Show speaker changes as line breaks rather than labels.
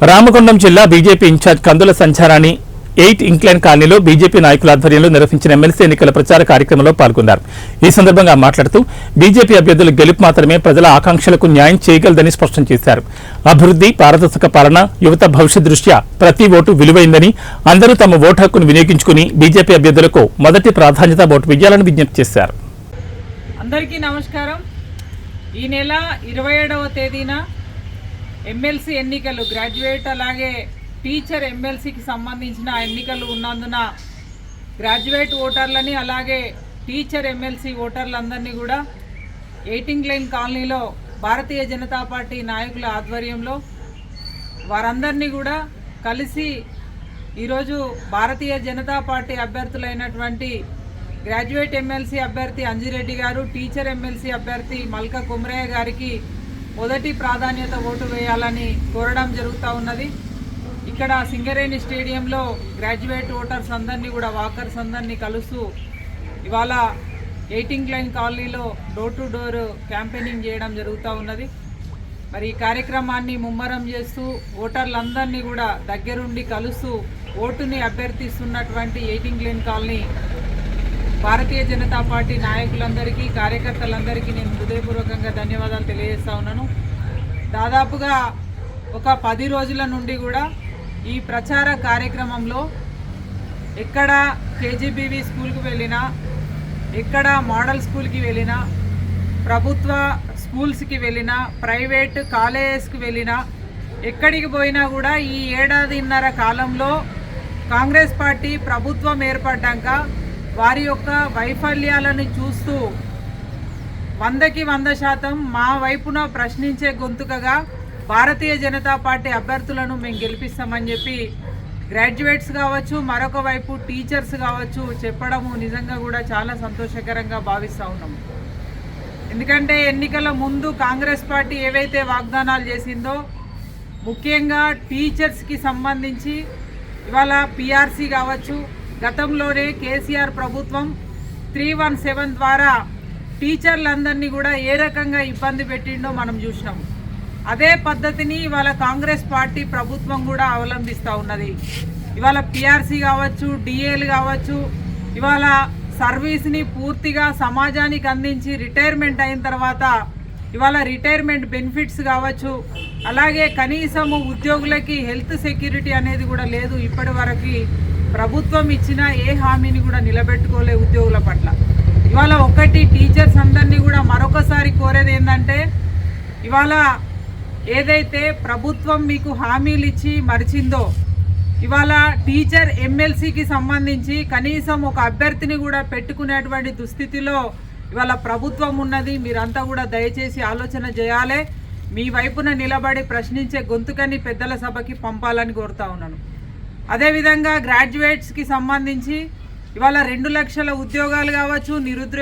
రామగుండం జిల్లా BJP incharge కందుల సంచారాన్ని 8 incline కాలనీలో బీజేపీ నాయకుల ఆధ్వర్యంలో నిర్వహించిన ఎమ్మెల్సీ ఎన్నికల ప్రచార కార్యక్రమంలో పాల్గొన్నారు. ఈ సందర్భంగా మాట్లాడుతూ బీజేపీ అభ్యర్థుల గెలుపు మాత్రమే ప్రజల ఆకాంక్షలకు న్యాయం చేయగలదని స్పష్టం చేశారు. అభివృద్ధి, పారదర్శక పాలన, యువత భవిష్యత్ దృష్ట్యా ప్రతి ఓటు విలువైందని, అందరూ తమ ఓటు హక్కును వినియోగించుకుని బీజేపీ అభ్యర్థులకు మొదటి ప్రాధాన్యత ఓటు వేయాలని విజ్ఞప్తి చేశారు.
అందరికీ నమస్కారం. ఈ నెల 27వ తేదీన ఎమ్మెల్సీ ఎన్నికలు, గ్రాడ్యుయేట్ అలాగే టీచర్ ఎమ్మెల్సీకి సంబంధించిన ఎన్నికలు ఉన్నందున గ్రాడ్యుయేట్ ఓటర్లని అలాగే టీచర్ ఎమ్మెల్సీ ఓటర్లందరినీ కూడా 8 ఇంక్లైన్ కాలనీలో భారతీయ జనతా పార్టీ నాయకుల ఆధ్వర్యంలో వారందరినీ కూడా కలిసి ఈరోజు Bharatiya Janata party అభ్యర్థులైనటువంటి graduate MLC అభ్యర్థి అంజిరెడ్డి గారు, టీచర్ ఎమ్మెల్సీ అభ్యర్థి మల్క కుమరయ్య గారికి మొదటి ప్రాధాన్యత ఓటు వేయాలని కోరడం జరుగుతూ ఉన్నది. ఇక్కడ సింగరేణి స్టేడియంలో గ్రాడ్యుయేట్ ఓటర్స్ అందరినీ కూడా, వాకర్స్ అందరినీ కలుస్తూ ఇవాళ 8 ఇంక్లైన్ కాలనీలో డోర్ టు డోర్ క్యాంపెయినింగ్ చేయడం జరుగుతూ ఉన్నది. మరి ఈ కార్యక్రమాన్ని ముమ్మరం చేస్తూ ఓటర్లందరినీ కూడా దగ్గరుండి కలుస్తూ ఓటుని అభ్యర్థిస్తున్నటువంటి 8 incline colony Bharatiya Janata party నాయకులందరికీ, కార్యకర్తలందరికీ నేను హృదయపూర్వకంగా ధన్యవాదాలు తెలియజేస్తా ఉన్నాను. దాదాపుగా ఒక 10 రోజుల నుండి కూడా ఈ ప్రచార కార్యక్రమంలో ఎక్కడ కేజీబీవీ స్కూల్కి వెళ్ళినా, ఎక్కడ మోడల్ స్కూల్కి వెళ్ళినా, ప్రభుత్వ స్కూల్స్కి వెళ్ళినా, ప్రైవేట్ కాలేజెస్కి వెళ్ళినా, ఎక్కడికి పోయినా కూడా ఈ ఏడాదిన్నర కాలంలో కాంగ్రెస్ పార్టీ ప్రభుత్వం ఏర్పడ్డాక వారి యొక్క వైఫల్యాలను చూస్తూ 100కి 100% మా వైపున ప్రశ్నించే గొంతుకగా భారతీయ జనతా పార్టీ అభ్యర్థులను మేము గెలిపిస్తామని చెప్పి గ్రాడ్యుయేట్స్ కావచ్చు, మరొక వైపు టీచర్స్ కావచ్చు చెప్పడము నిజంగా కూడా చాలా సంతోషకరంగా భావిస్తూ ఉన్నాము. ఎందుకంటే ఎన్నికల ముందు కాంగ్రెస్ పార్టీ ఏవైతే వాగ్దానాలు చేసిందో, ముఖ్యంగా టీచర్స్కి సంబంధించి ఇవాళ పిఆర్సీ కావచ్చు, గతంలోనే కేసీఆర్ ప్రభుత్వం 317 ద్వారా టీచర్లందరినీ కూడా ఏ రకంగా ఇబ్బంది పెట్టిండో మనం చూసినాము. అదే పద్ధతిని ఇవాళ కాంగ్రెస్ పార్టీ ప్రభుత్వం కూడా అవలంబిస్తూ ఉన్నది. ఇవాళ పిఆర్సీ కావచ్చు, డిఏలు కావచ్చు, ఇవాళ సర్వీస్ని పూర్తిగా సమాజానికి అందించి రిటైర్మెంట్ అయిన తర్వాత ఇవాళ రిటైర్మెంట్ బెనిఫిట్స్ కావచ్చు, అలాగే కనీసము ఉద్యోగులకి హెల్త్ సెక్యూరిటీ అనేది కూడా లేదు. ఇప్పటి వరకు ప్రభుత్వం ఇచ్చిన ఏ హామీని కూడా నిలబెట్టుకోలే ఉద్యోగుల పట్ల. ఇవాళ ఒకటి టీచర్స్ అందరినీ కూడా మరొకసారి కోరేది ఏంటంటే, ఇవాళ ఏదైతే ప్రభుత్వం మీకు హామీలు ఇచ్చి మరిచిందో, ఇవాళ టీచర్ ఎమ్మెల్సీకి సంబంధించి కనీసం ఒక అభ్యర్థిని కూడా పెట్టుకునేటువంటి దుస్థితిలో ఇవాళ ప్రభుత్వం ఉన్నది. మీరంతా కూడా దయచేసి ఆలోచన చేయాలి. మీ వైపున నిలబడి ప్రశ్నించే గొంతుకని పెద్దల సభకి పంపాలని కోరుతా ఉన్నాను. అదేవిధంగా గ్రాడ్యుయేట్స్కి సంబంధించి ఇవాళ 2 లక్షల ఉద్యోగాలు కావచ్చు, నిరుద్యోగ